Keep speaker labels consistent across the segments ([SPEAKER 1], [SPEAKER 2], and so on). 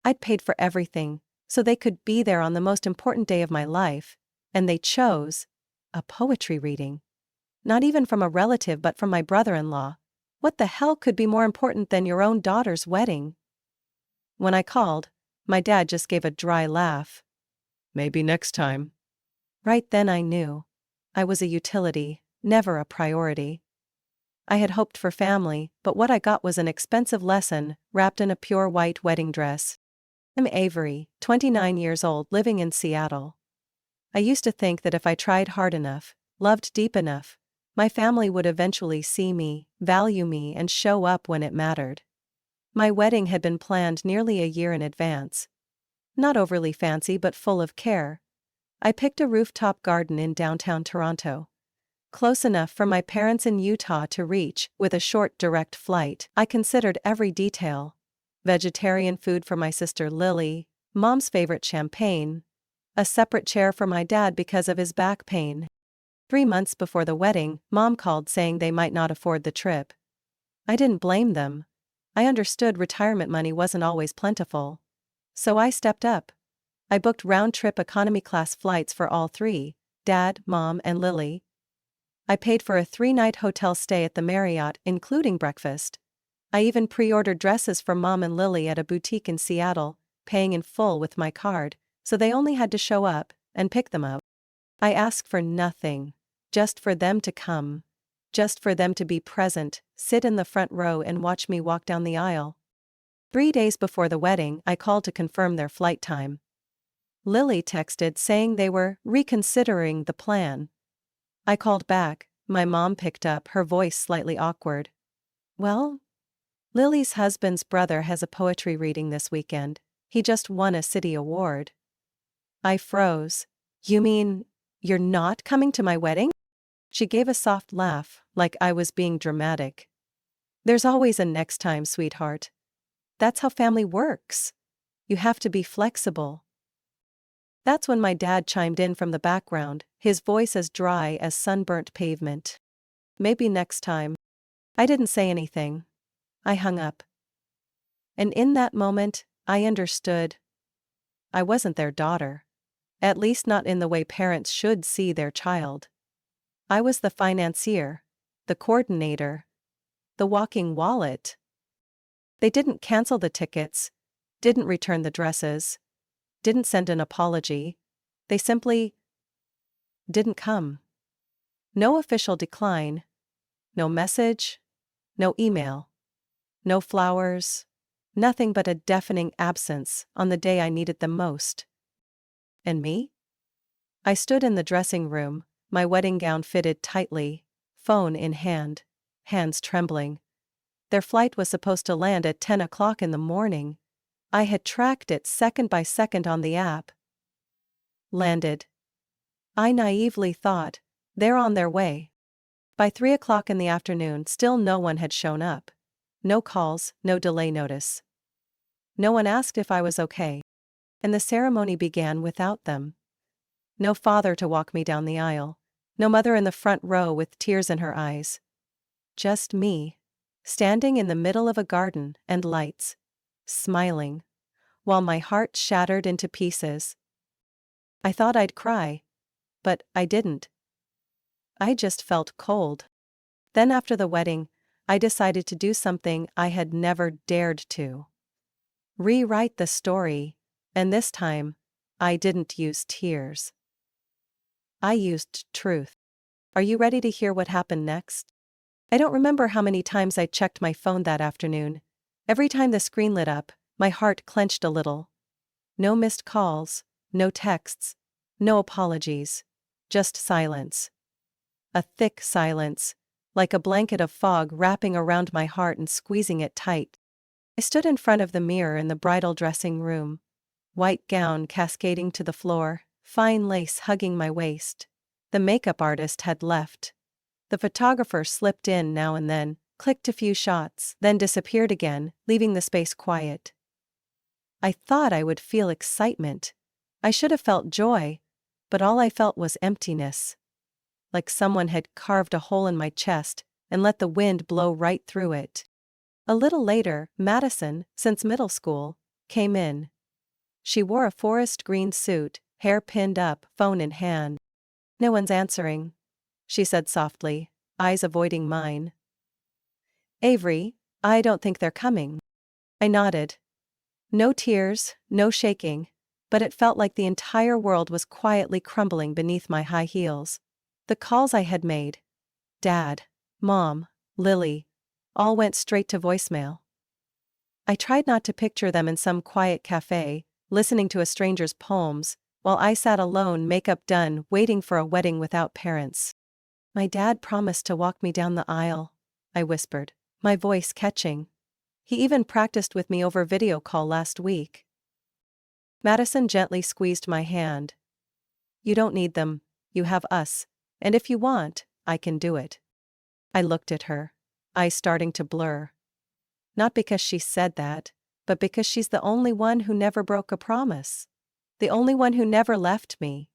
[SPEAKER 1] I'd paid for everything, so they could be there on the most important day of my life, and they chose a poetry reading. Not even from a relative but from my brother-in-law. What the hell could be more important than your own daughter's wedding? When I called, my dad just gave a dry laugh. Maybe next time. Right then I knew. I was a utility, never a priority. I had hoped for family, but what I got was an expensive lesson, wrapped in a pure white wedding dress. I'm Avery, 29 years old, living in Seattle. I used to think that if I tried hard enough, loved deep enough, my family would eventually see me, value me, and show up when it mattered. My wedding had been planned nearly a year in advance. Not overly fancy but full of care. I picked a rooftop garden in downtown Toronto. Close enough for my parents in Utah to reach, with a short direct flight. I considered every detail. Vegetarian food for my sister Lily, mom's favorite champagne, a separate chair for my dad because of his back pain. 3 months before the wedding, mom called saying they might not afford the trip. I didn't blame them. I understood retirement money wasn't always plentiful. So I stepped up. I booked round-trip economy class flights for all three, Dad, Mom, and Lily. I paid for a 3-night hotel stay at the Marriott, including breakfast. I even pre-ordered dresses for Mom and Lily at a boutique in Seattle, paying in full with my card, so they only had to show up and pick them up. I asked for nothing, just for them to come. Just for them to be present, sit in the front row and watch me walk down the aisle. 3 days before the wedding, I called to confirm their flight time. Lily texted saying they were reconsidering the plan. I called back. My mom picked up, her voice slightly awkward. Well? Lily's husband's brother has a poetry reading this weekend. He just won a city award. I froze. You mean, you're not coming to my wedding? She gave a soft laugh, like I was being dramatic. There's always a next time, sweetheart. That's how family works. You have to be flexible. That's when my dad chimed in from the background, his voice as dry as sunburnt pavement. Maybe next time. I didn't say anything. I hung up. And in that moment, I understood. I wasn't their daughter. At least not in the way parents should see their child. I was the financier, the coordinator, the walking wallet. They didn't cancel the tickets, didn't return the dresses, didn't send an apology. They simply didn't come. No official decline, no message, no email, no flowers, nothing but a deafening absence on the day I needed them most. And me? I stood in the dressing room, my wedding gown fitted tightly, phone in hand, hands trembling. Their flight was supposed to land at 10 o'clock in the morning. I had tracked it second by second on the app. Landed. I naively thought, they're on their way. By 3 o'clock in the afternoon, still no one had shown up. No calls, no delay notice. No one asked if I was okay. And the ceremony began without them. No father to walk me down the aisle. No mother in the front row with tears in her eyes. Just me, standing in the middle of a garden and lights, smiling, while my heart shattered into pieces. I thought I'd cry, but I didn't. I just felt cold. Then after the wedding, I decided to do something I had never dared to. Rewrite the story, and this time, I didn't use tears. I used truth. Are you ready to hear what happened next? I don't remember how many times I checked my phone that afternoon. Every time the screen lit up, my heart clenched a little. No missed calls, no texts, no apologies. Just silence. A thick silence, like a blanket of fog wrapping around my heart and squeezing it tight. I stood in front of the mirror in the bridal dressing room. White gown cascading to the floor, fine lace hugging my waist. The makeup artist had left. The photographer slipped in now and then, clicked a few shots, then disappeared again, leaving the space quiet. I thought I would feel excitement. I should have felt joy, but all I felt was emptiness. Like someone had carved a hole in my chest and let the wind blow right through it. A little later, Madison, since middle school, came in. She wore a forest green suit, hair pinned up, phone in hand. "No one's answering," she said softly, eyes avoiding mine. "Avery, I don't think they're coming." I nodded. No tears, no shaking, but it felt like the entire world was quietly crumbling beneath my high heels. The calls I had made, Dad, Mom, Lily, all went straight to voicemail. I tried not to picture them in some quiet cafe, listening to a stranger's poems, while I sat alone, makeup done, waiting for a wedding without parents. "My dad promised to walk me down the aisle," I whispered, my voice catching. "He even practiced with me over video call last week." Madison gently squeezed my hand. "You don't need them, you have us, and if you want, I can do it." I looked at her, eyes starting to blur. Not because she said that, but because she's the only one who never broke a promise. The only one who never left me.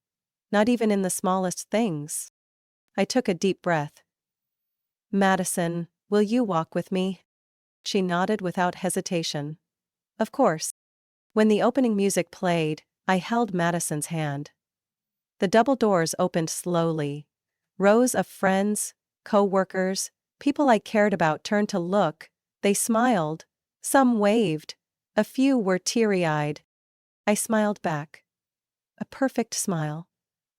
[SPEAKER 1] Not even in the smallest things. I took a deep breath. "Madison, will you walk with me?" She nodded without hesitation. "Of course." When the opening music played, I held Madison's hand. The double doors opened slowly. Rows of friends, co-workers, people I cared about turned to look. They smiled. Some waved. A few were teary-eyed. I smiled back. A perfect smile.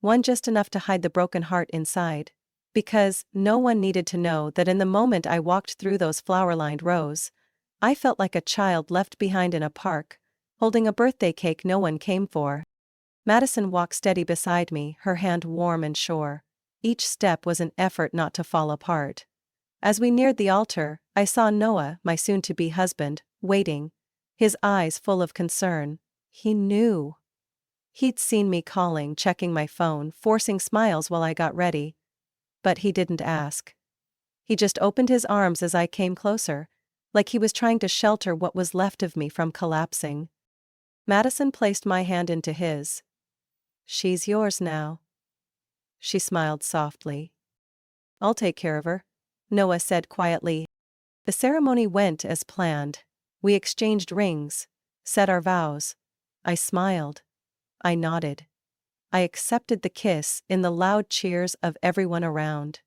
[SPEAKER 1] One just enough to hide the broken heart inside. Because no one needed to know that in the moment I walked through those flower-lined rows, I felt like a child left behind in a park, holding a birthday cake no one came for. Madison walked steady beside me, her hand warm and sure. Each step was an effort not to fall apart. As we neared the altar, I saw Noah, my soon-to-be husband, waiting, his eyes full of concern. He knew. He'd seen me calling, checking my phone, forcing smiles while I got ready. But he didn't ask. He just opened his arms as I came closer, like he was trying to shelter what was left of me from collapsing. Madison placed my hand into his. "She's yours now." She smiled softly. "I'll take care of her," Noah said quietly. The ceremony went as planned. We exchanged rings, said our vows. I smiled. I nodded. I accepted the kiss in the loud cheers of everyone around.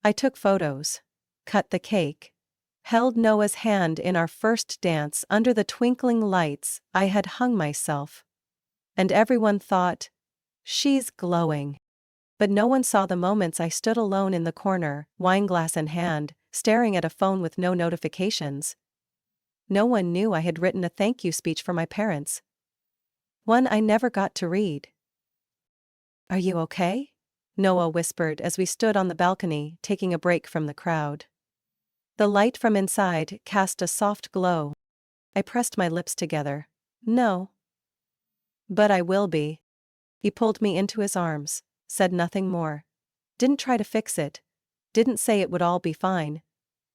[SPEAKER 1] I took photos, cut the cake, held Noah's hand in our first dance under the twinkling lights. I had hung myself. And everyone thought, "She's glowing." But no one saw the moments I stood alone in the corner, wineglass in hand, staring at a phone with no notifications. No one knew I had written a thank you speech for my parents. One I never got to read. "Are you okay?" Noah whispered as we stood on the balcony, taking a break from the crowd. The light from inside cast a soft glow. I pressed my lips together. "No. But I will be." He pulled me into his arms, said nothing more. Didn't try to fix it. Didn't say it would all be fine.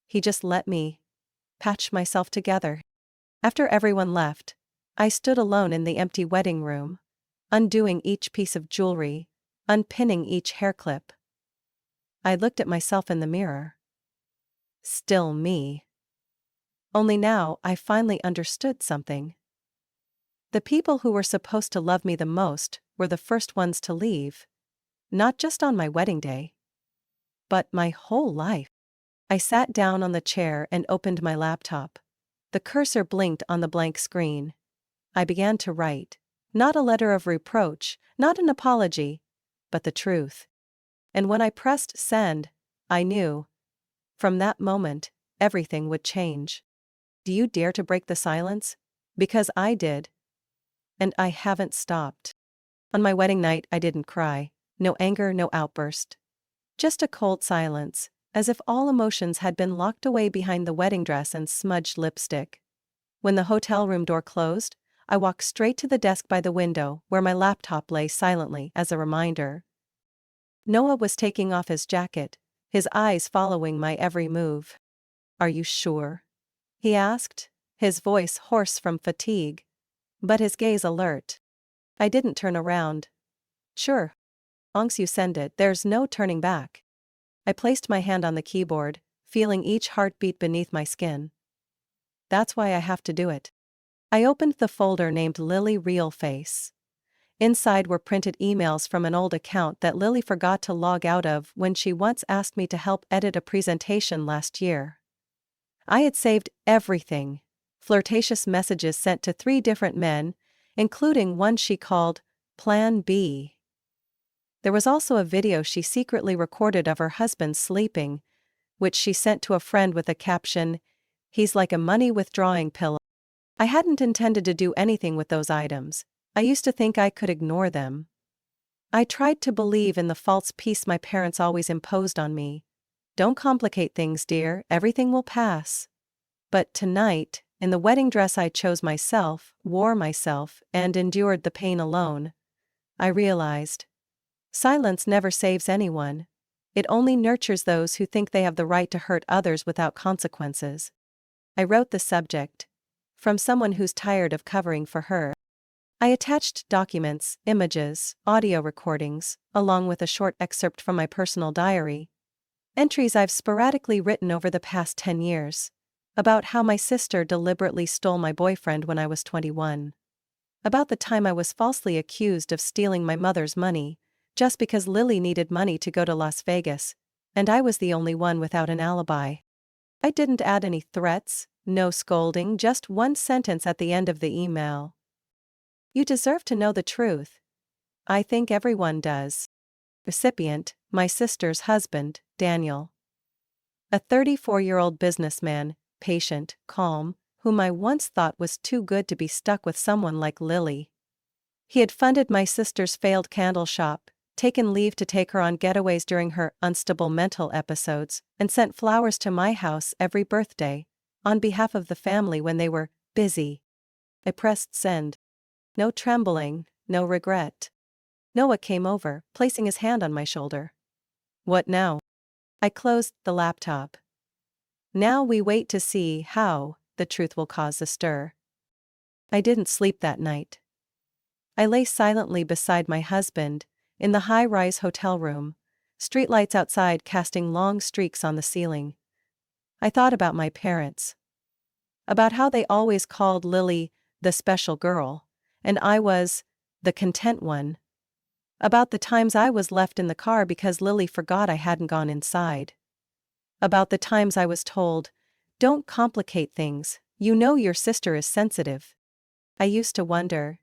[SPEAKER 1] He just let me patch myself together. After everyone left, I stood alone in the empty wedding room, undoing each piece of jewelry, unpinning each hair clip. I looked at myself in the mirror. Still me. Only now I finally understood something. The people who were supposed to love me the most were the first ones to leave. Not just on my wedding day, but my whole life. I sat down on the chair and opened my laptop. The cursor blinked on the blank screen. I began to write. Not a letter of reproach, not an apology, but the truth. And when I pressed send, I knew. From that moment, everything would change. Do you dare to break the silence? Because I did. And I haven't stopped. On my wedding night, I didn't cry. No anger, no outburst. Just a cold silence, as if all emotions had been locked away behind the wedding dress and smudged lipstick. When the hotel room door closed, I walked straight to the desk by the window where my laptop lay silently as a reminder. Noah was taking off his jacket, his eyes following my every move. "Are you sure?" he asked, his voice hoarse from fatigue, but his gaze alert. I didn't turn around. "Sure. Once you send it, there's no turning back." I placed my hand on the keyboard, feeling each heartbeat beneath my skin. "That's why I have to do it." I opened the folder named Lily Real Face. Inside were printed emails from an old account that Lily forgot to log out of when she once asked me to help edit a presentation last year. I had saved everything. Flirtatious messages sent to 3 different men, including one she called Plan B. There was also a video she secretly recorded of her husband sleeping, which she sent to a friend with a caption, "He's like a money withdrawing pill." I hadn't intended to do anything with those items. I used to think I could ignore them. I tried to believe in the false peace my parents always imposed on me. Don't complicate things, dear, everything will pass. But tonight, in the wedding dress I chose myself, wore myself, and endured the pain alone, I realized. Silence never saves anyone. It only nurtures those who think they have the right to hurt others without consequences. I wrote the subject. From someone who's tired of covering for her. I attached documents, images, audio recordings, along with a short excerpt from my personal diary. Entries I've sporadically written over the past 10 years. About how my sister deliberately stole my boyfriend when I was 21. About the time I was falsely accused of stealing my mother's money, just because Lily needed money to go to Las Vegas, and I was the only one without an alibi. I didn't add any threats, no scolding, just one sentence at the end of the email. You deserve to know the truth. I think everyone does. Recipient, my sister's husband, Daniel. A 34-year-old businessman, patient, calm, whom I once thought was too good to be stuck with someone like Lily. He had funded my sister's failed candle shop, taken leave to take her on getaways during her unstable mental episodes, and sent flowers to my house every birthday, on behalf of the family when they were busy. I pressed send. No trembling, no regret. Noah came over, placing his hand on my shoulder. What now? I closed the laptop. Now we wait to see how the truth will cause a stir. I didn't sleep that night. I lay silently beside my husband, in the high-rise hotel room, streetlights outside casting long streaks on the ceiling. I thought about my parents. About how they always called Lily the special girl, and I was the content one. About the times I was left in the car because Lily forgot I hadn't gone inside. About the times I was told, don't complicate things, you know your sister is sensitive. I used to wonder,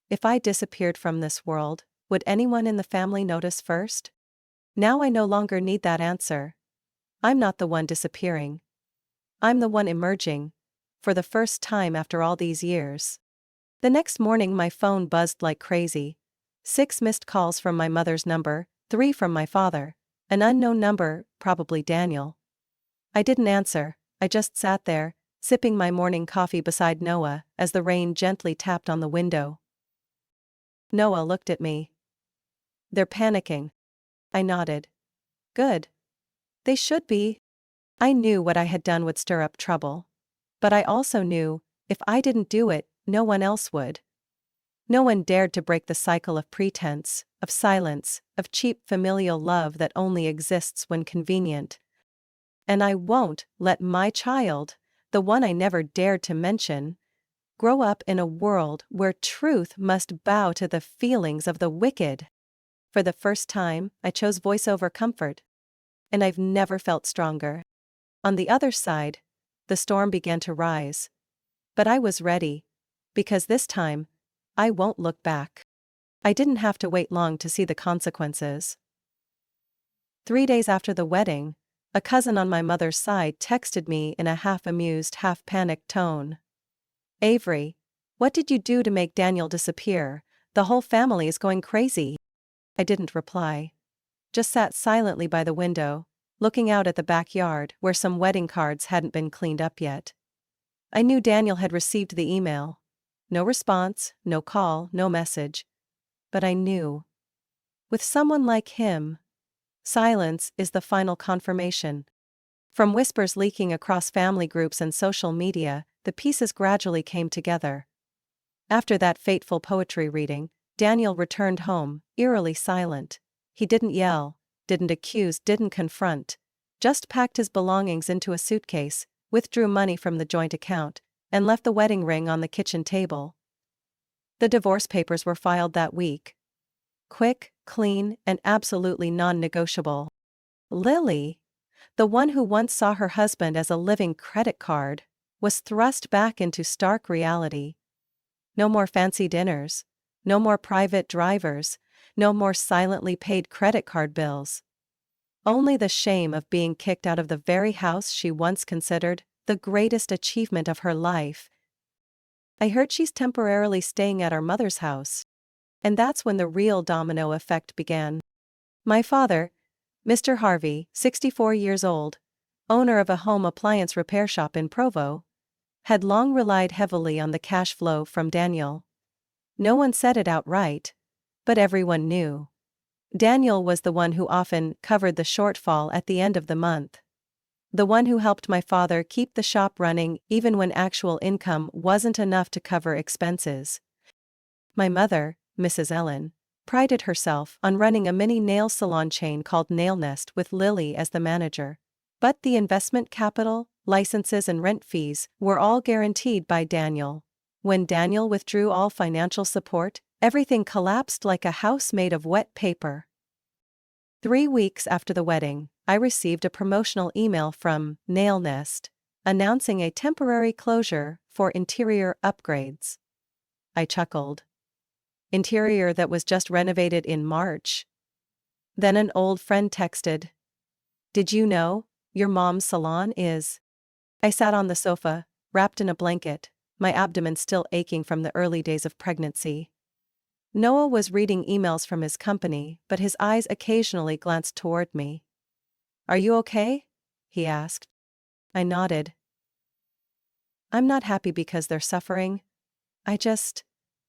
[SPEAKER 1] if I disappeared from this world, would anyone in the family notice first? Now I no longer need that answer. I'm not the one disappearing. I'm the one emerging, for the first time after all these years. The next morning my phone buzzed like crazy. 6 missed calls from my mother's number, 3 from my father, an unknown number, probably Daniel. I didn't answer, I just sat there, sipping my morning coffee beside Noah as the rain gently tapped on the window. Noah looked at me. They're panicking. I nodded. Good. They should be. I knew what I had done would stir up trouble. But I also knew, if I didn't do it, no one else would. No one dared to break the cycle of pretense, of silence, of cheap familial love that only exists when convenient. And I won't let my child, the one I never dared to mention, grow up in a world where truth must bow to the feelings of the wicked. For the first time, I chose voice over comfort. And I've never felt stronger. On the other side, the storm began to rise. But I was ready. Because this time, I won't look back. I didn't have to wait long to see the consequences. 3 days after the wedding, a cousin on my mother's side texted me in a half-amused, half-panicked tone. Avery, what did you do to make Daniel disappear? The whole family is going crazy. I didn't reply. Just sat silently by the window, looking out at the backyard where some wedding cards hadn't been cleaned up yet. I knew Daniel had received the email. No response, no call, no message. But I knew. With someone like him, silence is the final confirmation. From whispers leaking across family groups and social media, the pieces gradually came together. After that fateful poetry reading, Daniel returned home, eerily silent. He didn't yell, didn't accuse, didn't confront. Just packed his belongings into a suitcase, withdrew money from the joint account, and left the wedding ring on the kitchen table. The divorce papers were filed that week. Quick, clean, and absolutely non-negotiable. Lily, the one who once saw her husband as a living credit card, was thrust back into stark reality. No more fancy dinners, no more private drivers, no more silently paid credit card bills. Only the shame of being kicked out of the very house she once considered the greatest achievement of her life. I heard she's temporarily staying at our mother's house. And that's when the real domino effect began. My father, Mr. Harvey, 64 years old, owner of a home appliance repair shop in Provo, had long relied heavily on the cash flow from Daniel. No one said it outright, but everyone knew. Daniel was the one who often covered the shortfall at the end of the month. The one who helped my father keep the shop running even when actual income wasn't enough to cover expenses. My mother, Mrs. Ellen, prided herself on running a mini nail salon chain called Nail Nest with Lily as the manager. But the investment capital, licenses and rent fees were all guaranteed by Daniel. When Daniel withdrew all financial support, everything collapsed like a house made of wet paper. 3 weeks after the wedding, I received a promotional email from Nail Nest, announcing a temporary closure for interior upgrades. I chuckled. Interior that was just renovated in March. Then an old friend texted, "Did you know your mom's salon is?" I sat on the sofa, wrapped in a blanket, my abdomen still aching from the early days of pregnancy. Noah was reading emails from his company, but his eyes occasionally glanced toward me. "Are you okay?" he asked. I nodded. "I'm not happy because they're suffering. I just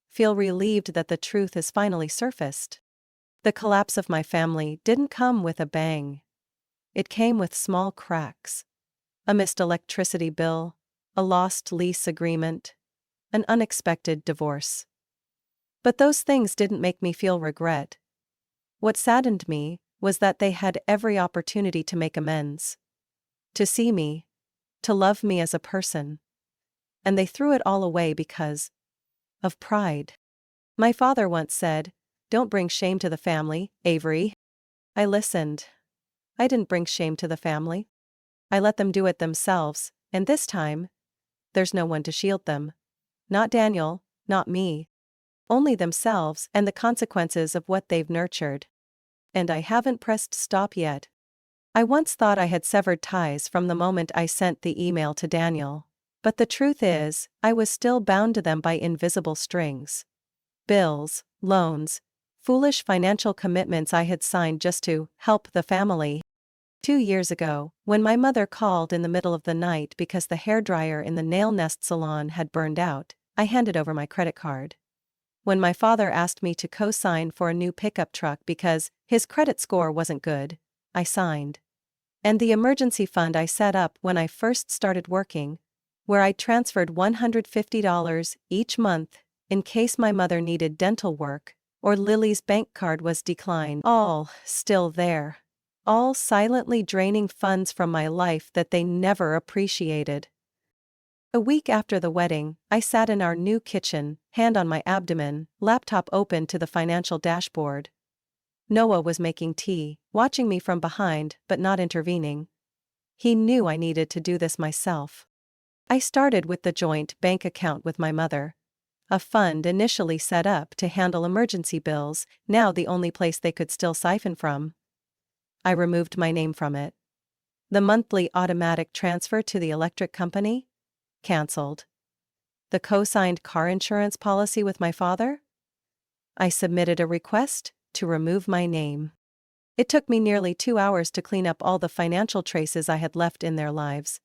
[SPEAKER 1] feel relieved that the truth has finally surfaced. The collapse of my family didn't come with a bang. It came with small cracks. A missed electricity bill, a lost lease agreement, an unexpected divorce. But those things didn't make me feel regret. What saddened me was that they had every opportunity to make amends. To see me, to love me as a person. And they threw it all away because of pride. My father once said, "Don't bring shame to the family, Avery." I listened. I didn't bring shame to the family. I let them do it themselves, and this time, there's no one to shield them. Not Daniel, not me. Only themselves and the consequences of what they've nurtured. And I haven't pressed stop yet. I once thought I had severed ties from the moment I sent the email to Daniel. But the truth is, I was still bound to them by invisible strings. Bills, loans, foolish financial commitments I had signed just to help the family. 2 years ago, when my mother called in the middle of the night because the hairdryer in the Nail Nest salon had burned out, I handed over my credit card. When my father asked me to co-sign for a new pickup truck because his credit score wasn't good, I signed. And the emergency fund I set up when I first started working, where I transferred $150 each month in case my mother needed dental work, or Lily's bank card was declined, all still there. All silently draining funds from my life that they never appreciated. A week after the wedding, I sat in our new kitchen, hand on my abdomen, laptop open to the financial dashboard. Noah was making tea, watching me from behind but not intervening. He knew I needed to do this myself. I started with the joint bank account with my mother. A fund initially set up to handle emergency bills, now the only place they could still siphon from. I removed my name from it. The monthly automatic transfer to the electric company? Cancelled. The co-signed car insurance policy with my father? I submitted a request to remove my name. It took me nearly 2 hours to clean up all the financial traces I had left in their lives.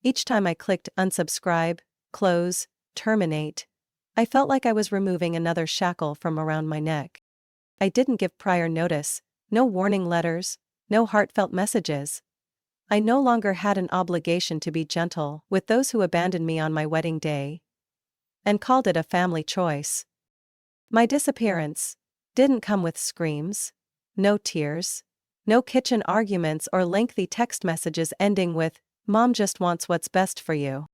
[SPEAKER 1] Each time I clicked unsubscribe, close, terminate, I felt like I was removing another shackle from around my neck. I didn't give prior notice, no warning letters, no heartfelt messages. I no longer had an obligation to be gentle with those who abandoned me on my wedding day, and called it a family choice. My disappearance didn't come with screams, no tears, no kitchen arguments or lengthy text messages ending with, "Mom just wants what's best for you."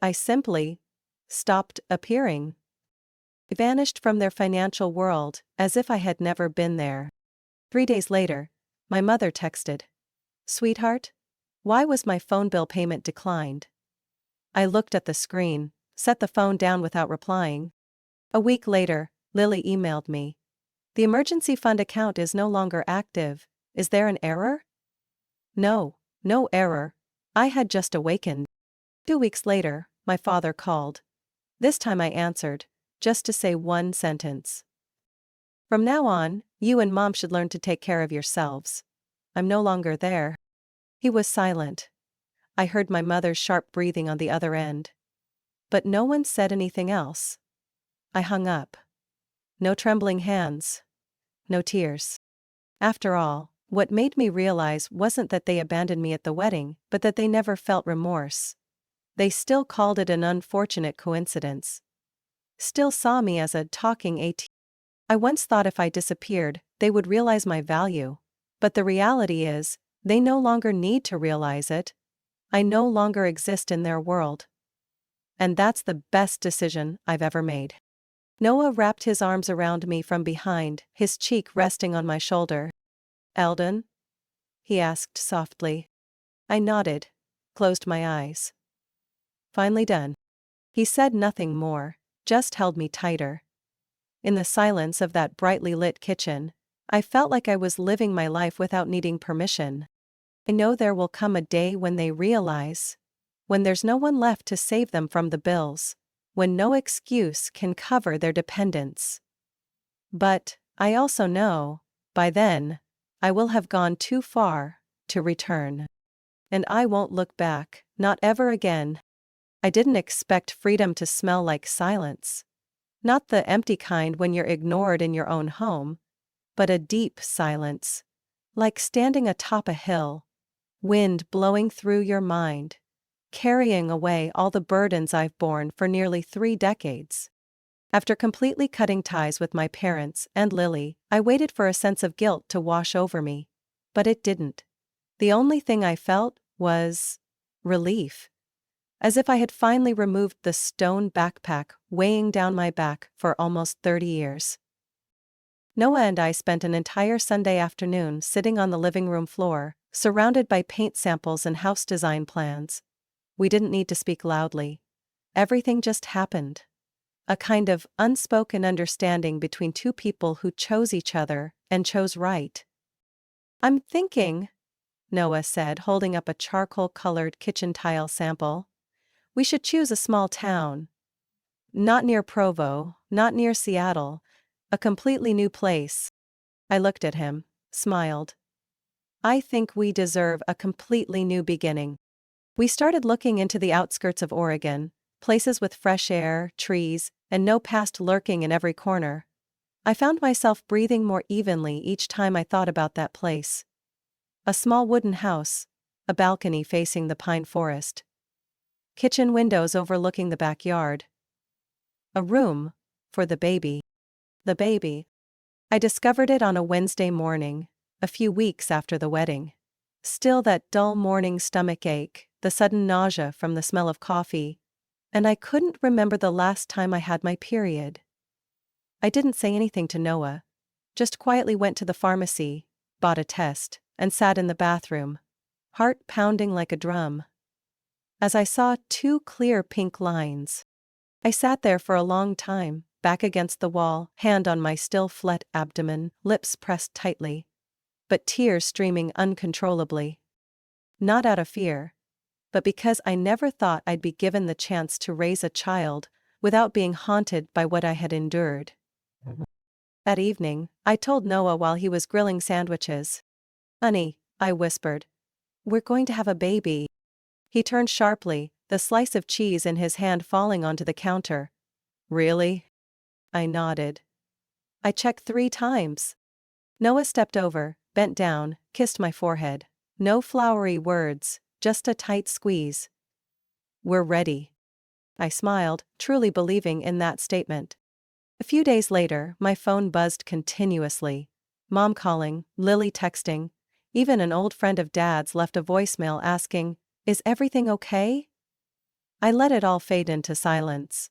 [SPEAKER 1] I simply stopped appearing. They vanished from their financial world, as if I had never been there. 3 days later, my mother texted, "Sweetheart, why was my phone bill payment declined?" I looked at the screen, set the phone down without replying. A week later, Lily emailed me. "The emergency fund account is no longer active. Is there an error?" No, no error. I had just awakened. 2 weeks later, my father called. This time I answered, just to say one sentence. "From now on, you and Mom should learn to take care of yourselves. I'm no longer there." He was silent. I heard my mother's sharp breathing on the other end. But no one said anything else. I hung up. No trembling hands. No tears. After all, what made me realize wasn't that they abandoned me at the wedding, but that they never felt remorse. They still called it an unfortunate coincidence. Still saw me as a talking AT. I once thought if I disappeared, they would realize my value. But the reality is, they no longer need to realize it. I no longer exist in their world. And that's the best decision I've ever made. Noah wrapped his arms around me from behind, his cheek resting on my shoulder. "Eldon?" he asked softly. I nodded, closed my eyes. "Finally done." He said nothing more, just held me tighter. In the silence of that brightly lit kitchen, I felt like I was living my life without needing permission. I know there will come a day when they realize, when there's no one left to save them from the bills, when no excuse can cover their dependence. But I also know, by then, I will have gone too far to return. And I won't look back, not ever again. I didn't expect freedom to smell like silence. Not the empty kind when you're ignored in your own home, but a deep silence, like standing atop a hill, wind blowing through your mind, carrying away all the burdens I've borne for nearly 3 decades. After completely cutting ties with my parents and Lily, I waited for a sense of guilt to wash over me. But it didn't. The only thing I felt was relief. As if I had finally removed the stone backpack weighing down my back for almost 30 years. Noah and I spent an entire Sunday afternoon sitting on the living room floor, surrounded by paint samples and house design plans. We didn't need to speak loudly. Everything just happened. A kind of unspoken understanding between two people who chose each other and chose right. "I'm thinking," Noah said, holding up a charcoal-colored kitchen tile sample, "we should choose a small town. Not near Provo, not near Seattle, a completely new place." I looked at him, smiled. "I think we deserve a completely new beginning." We started looking into the outskirts of Oregon, places with fresh air, trees, and no past lurking in every corner. I found myself breathing more evenly each time I thought about that place. A small wooden house, a balcony facing the pine forest. Kitchen windows overlooking the backyard. A room for the baby. The baby. I discovered it on a Wednesday morning, a few weeks after the wedding. Still that dull morning stomach ache, the sudden nausea from the smell of coffee, and I couldn't remember the last time I had my period. I didn't say anything to Noah, just quietly went to the pharmacy, bought a test, and sat in the bathroom, heart pounding like a drum. As I saw 2 clear pink lines. I sat there for a long time, back against the wall, hand on my still flat abdomen, lips pressed tightly, but tears streaming uncontrollably. Not out of fear, but because I never thought I'd be given the chance to raise a child without being haunted by what I had endured. That evening, I told Noah while he was grilling sandwiches. "Honey," I whispered, "we're going to have a baby." He turned sharply, the slice of cheese in his hand falling onto the counter. "Really?" I nodded. "I checked 3 times. Noah stepped over, bent down, kissed my forehead. No flowery words, just a tight squeeze. "We're ready." I smiled, truly believing in that statement. A few days later, my phone buzzed continuously. Mom calling, Lily texting. Even an old friend of Dad's left a voicemail asking, "Is everything okay?" I let it all fade into silence.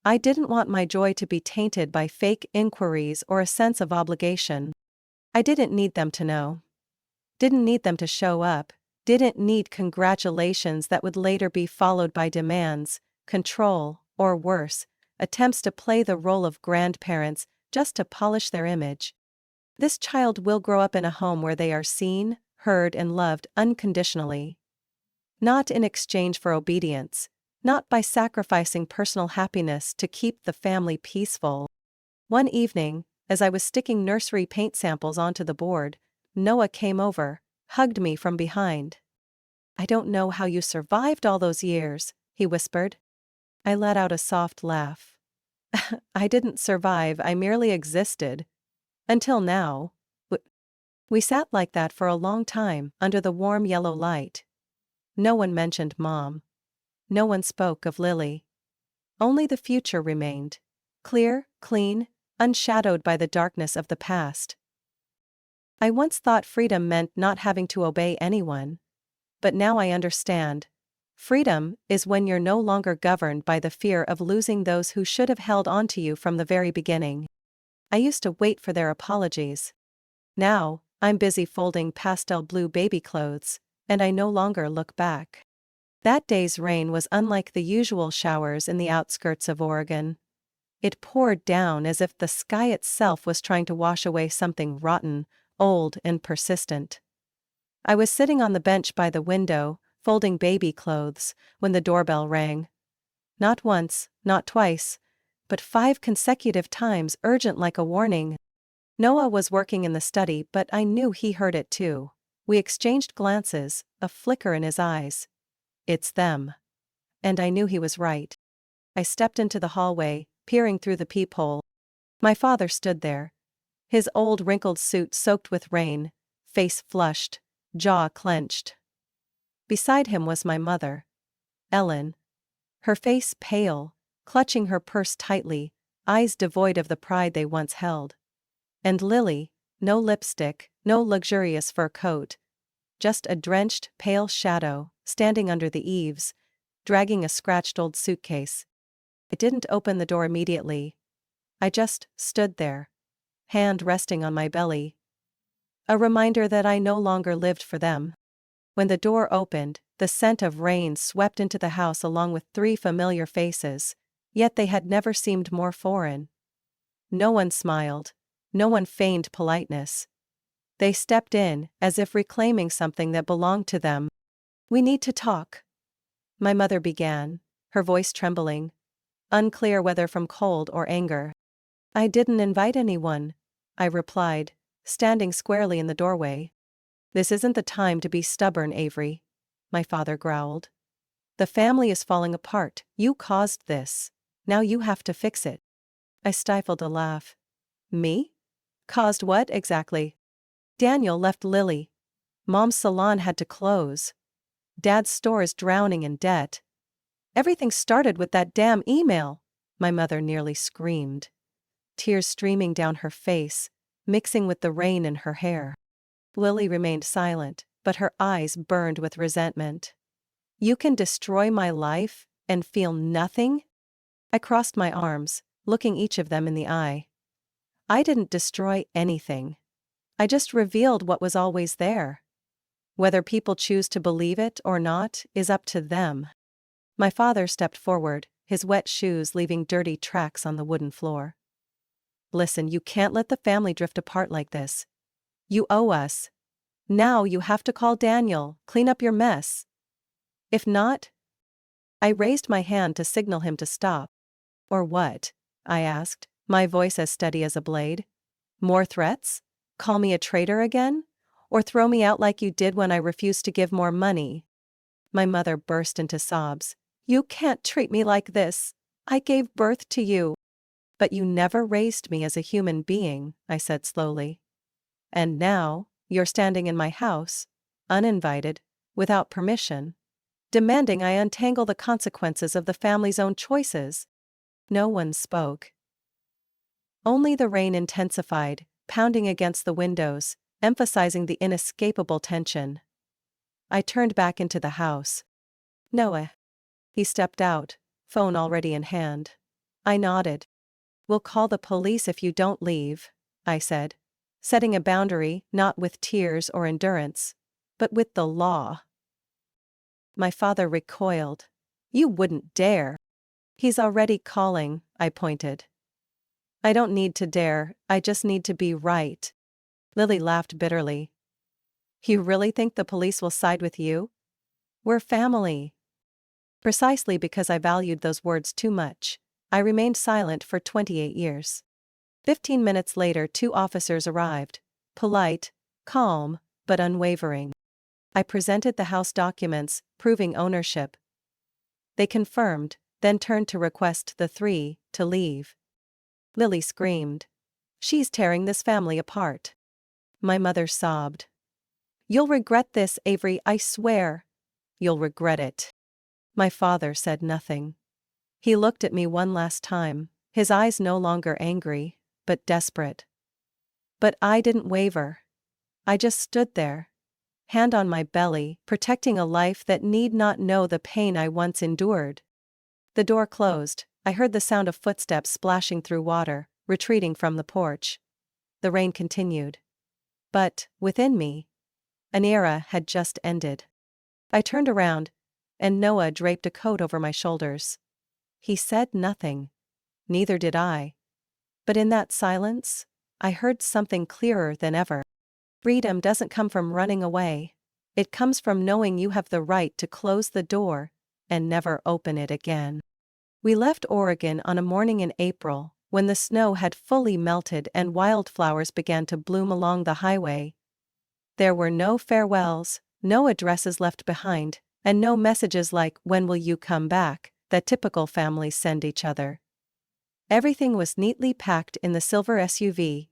[SPEAKER 1] I didn't want my joy to be tainted by fake inquiries or a sense of obligation. I didn't need them to know. Didn't need them to show up. Didn't need congratulations that would later be followed by demands, control, or worse, attempts to play the role of grandparents just to polish their image. This child will grow up in a home where they are seen, heard, and loved unconditionally. Not in exchange for obedience, not by sacrificing personal happiness to keep the family peaceful. One evening, as I was sticking nursery paint samples onto the board, Noah came over, hugged me from behind. "I don't know how you survived all those years," he whispered. I let out a soft laugh. I didn't survive, I merely existed. Until now. We sat like that for a long time, under the warm yellow light. No one mentioned Mom. No one spoke of Lily. Only the future remained. Clear, clean, unshadowed by the darkness of the past. I once thought freedom meant not having to obey anyone. But now I understand. Freedom is when you're no longer governed by the fear of losing those who should have held on to you from the very beginning. I used to wait for their apologies. Now, I'm busy folding pastel blue baby clothes, and I no longer look back. That day's rain was unlike the usual showers in the outskirts of Oregon. It poured down as if the sky itself was trying to wash away something rotten, old, and persistent. I was sitting on the bench by the window, folding baby clothes, when the doorbell rang. Not once, not twice, but 5 consecutive times, urgent like a warning. Noah was working in the study, but I knew he heard it too. We exchanged glances, a flicker in his eyes. "It's them." And I knew he was right. I stepped into the hallway, peering through the peephole. My father stood there. His old wrinkled suit soaked with rain, face flushed, jaw clenched. Beside him was my mother, Ellen. Her face pale, clutching her purse tightly, eyes devoid of the pride they once held. And Lily, no lipstick, no luxurious fur coat. Just a drenched, pale shadow, standing under the eaves, dragging a scratched old suitcase. I didn't open the door immediately. I just stood there, hand resting on my belly. A reminder that I no longer lived for them. When the door opened, the scent of rain swept into the house along with 3 familiar faces, yet they had never seemed more foreign. No one smiled. No one feigned politeness. They stepped in, as if reclaiming something that belonged to them. "We need to talk," my mother began, her voice trembling, unclear whether from cold or anger. "I didn't invite anyone," I replied, standing squarely in the doorway. "This isn't the time to be stubborn, Avery," my father growled. "The family is falling apart. You caused this. Now you have to fix it." I stifled a laugh. "Me? Caused what exactly?" "Daniel left Lily. Mom's salon had to close. Dad's store is drowning in debt. Everything started with that damn email," my mother nearly screamed. Tears streaming down her face, mixing with the rain in her hair. Lily remained silent, but her eyes burned with resentment. "You can destroy my life and feel nothing?" I crossed my arms, looking each of them in the eye. "I didn't destroy anything. I just revealed what was always there. Whether people choose to believe it or not is up to them." My father stepped forward, his wet shoes leaving dirty tracks on the wooden floor. "Listen, you can't let the family drift apart like this. You owe us. Now you have to call Daniel, clean up your mess. If not..." I raised my hand to signal him to stop. "Or what?" I asked, my voice as steady as a blade. "More threats? Call me a traitor again? Or throw me out like you did when I refused to give more money?" My mother burst into sobs. "You can't treat me like this. I gave birth to you." "But you never raised me as a human being," I said slowly. "And now, you're standing in my house, uninvited, without permission, demanding I untangle the consequences of the family's own choices." No one spoke. Only the rain intensified, pounding against the windows, emphasizing the inescapable tension. I turned back into the house. "Noah." He stepped out, phone already in hand. I nodded. "We'll call the police if you don't leave," I said, setting a boundary not with tears or endurance, but with the law. My father recoiled. "You wouldn't dare." "He's already calling," I pointed. "I don't need to dare, I just need to be right." Lily laughed bitterly. "You really think the police will side with you? We're family." Precisely because I valued those words too much, I remained silent for 28 years. 15 minutes later, 2 officers arrived. Polite, calm, but unwavering. I presented the house documents, proving ownership. They confirmed, then turned to request the 3 to leave. Lily screamed. "She's tearing this family apart." My mother sobbed. "You'll regret this, Avery, I swear." "You'll regret it." My father said nothing. He looked at me one last time, his eyes no longer angry, but desperate. But I didn't waver. I just stood there, hand on my belly, protecting a life that need not know the pain I once endured. The door closed. I heard the sound of footsteps splashing through water, retreating from the porch. The rain continued. But, within me, an era had just ended. I turned around, and Noah draped a coat over my shoulders. He said nothing. Neither did I. But in that silence, I heard something clearer than ever. Freedom doesn't come from running away. It comes from knowing you have the right to close the door and never open it again. We left Oregon on a morning in April, when the snow had fully melted and wildflowers began to bloom along the highway. There were no farewells, no addresses left behind, and no messages like "When will you come back?" that typical families send each other. Everything was neatly packed in the silver SUV.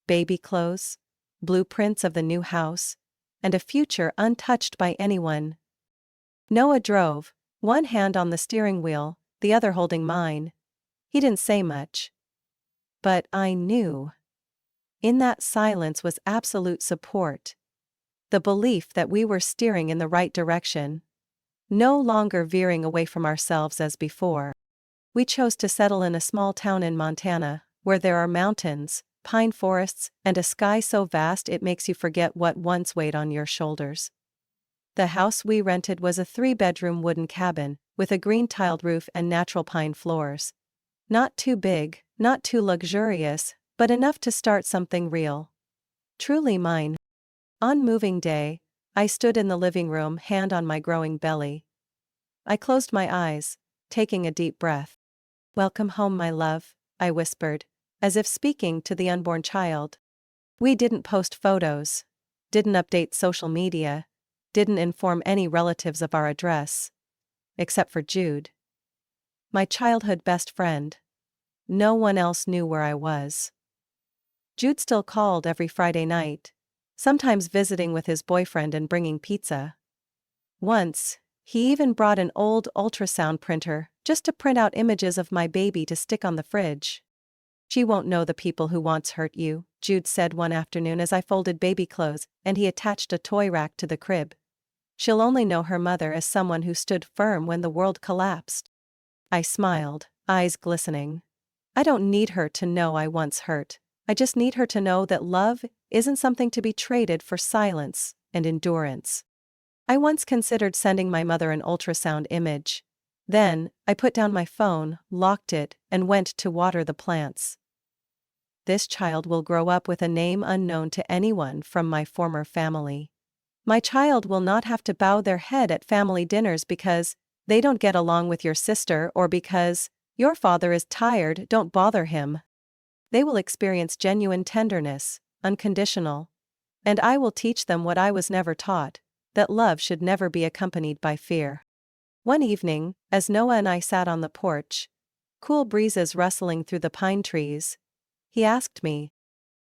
[SPEAKER 1] Baby clothes, blueprints of the new house, and a future untouched by anyone. Noah drove, one hand on the steering wheel, the other holding mine. He didn't say much. But I knew. In that silence was absolute support. The belief that we were steering in the right direction. No longer veering away from ourselves as before. We chose to settle in a small town in Montana, where there are mountains, pine forests, and a sky so vast it makes you forget what once weighed on your shoulders. The house we rented was a 3-bedroom wooden cabin, with a green-tiled roof and natural pine floors. Not too big, not too luxurious, but enough to start something real. Truly mine. On moving day, I stood in the living room, hand on my growing belly. I closed my eyes, taking a deep breath. "Welcome home, my love," I whispered, as if speaking to the unborn child. We didn't post photos, didn't update social media, didn't inform any relatives of our address. Except for Jude. My childhood best friend. No one else knew where I was. Jude still called every Friday night, sometimes visiting with his boyfriend and bringing pizza. Once, he even brought an old ultrasound printer just to print out images of my baby to stick on the fridge. "She won't know the people who once hurt you," Jude said one afternoon as I folded baby clothes and he attached a toy rack to the crib. "She'll only know her mother as someone who stood firm when the world collapsed." I smiled, eyes glistening. I don't need her to know I once hurt. I just need her to know that love isn't something to be traded for silence and endurance. I once considered sending my mother an ultrasound image. Then, I put down my phone, locked it, and went to water the plants. This child will grow up with a name unknown to anyone from my former family. My child will not have to bow their head at family dinners because they don't get along with your sister or because your father is tired, don't bother him. They will experience genuine tenderness, unconditional. And I will teach them what I was never taught, that love should never be accompanied by fear. One evening, as Noah and I sat on the porch, cool breezes rustling through the pine trees, he asked me,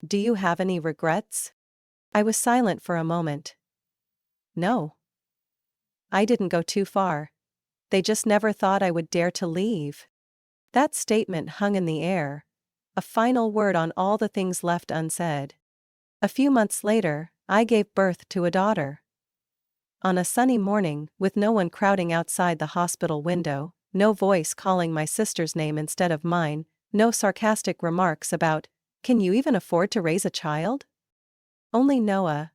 [SPEAKER 1] "Do you have any regrets?" I was silent for a moment. No. I didn't go too far. They just never thought I would dare to leave. That statement hung in the air, a final word on all the things left unsaid. A few months later, I gave birth to a daughter. On a sunny morning, with no one crowding outside the hospital window, no voice calling my sister's name instead of mine, no sarcastic remarks about, "Can you even afford to raise a child?" Only Noah,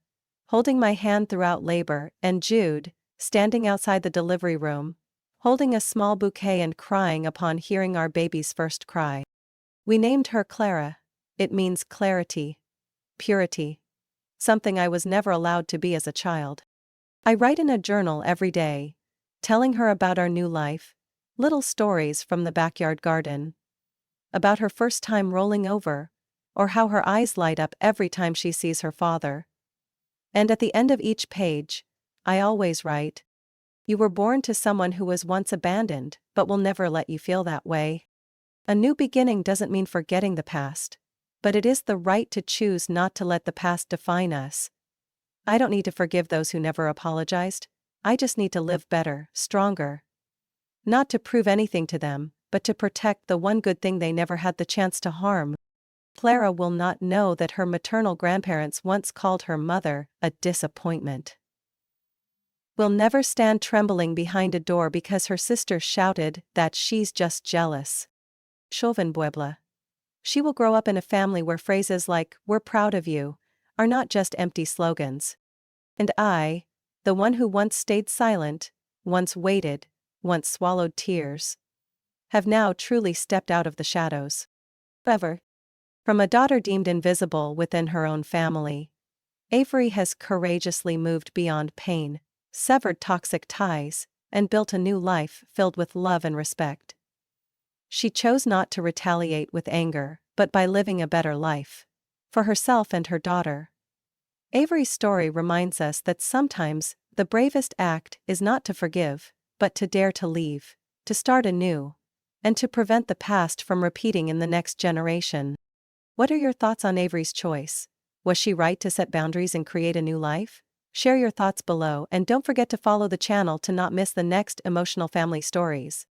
[SPEAKER 1] holding my hand throughout labor, and Jude, standing outside the delivery room, holding a small bouquet and crying upon hearing our baby's first cry. We named her Clara. It means clarity, purity. Something I was never allowed to be as a child. I write in a journal every day, telling her about our new life, little stories from the backyard garden, about her first time rolling over, or how her eyes light up every time she sees her father. And at the end of each page, I always write, "You were born to someone who was once abandoned, but will never let you feel that way." A new beginning doesn't mean forgetting the past, but it is the right to choose not to let the past define us. I don't need to forgive those who never apologized. I just need to live better, stronger. Not to prove anything to them, but to protect the one good thing they never had the chance to harm. Clara will not know that her maternal grandparents once called her mother a disappointment. Will never stand trembling behind a door because her sister shouted that she's just jealous. Chauvin Puebla. She will grow up in a family where phrases like, "We're proud of you," are not just empty slogans. And I, the one who once stayed silent, once waited, once swallowed tears, have now truly stepped out of the shadows. However, from a daughter deemed invisible within her own family, Avery has courageously moved beyond pain, severed toxic ties, and built a new life filled with love and respect. She chose not to retaliate with anger, but by living a better life. For herself and her daughter. Avery's story reminds us that sometimes, the bravest act is not to forgive, but to dare to leave, to start anew, and to prevent the past from repeating in the next generation. What are your thoughts on Avery's choice? Was she right to set boundaries and create a new life? Share your thoughts below and don't forget to follow the channel to not miss the next emotional family stories.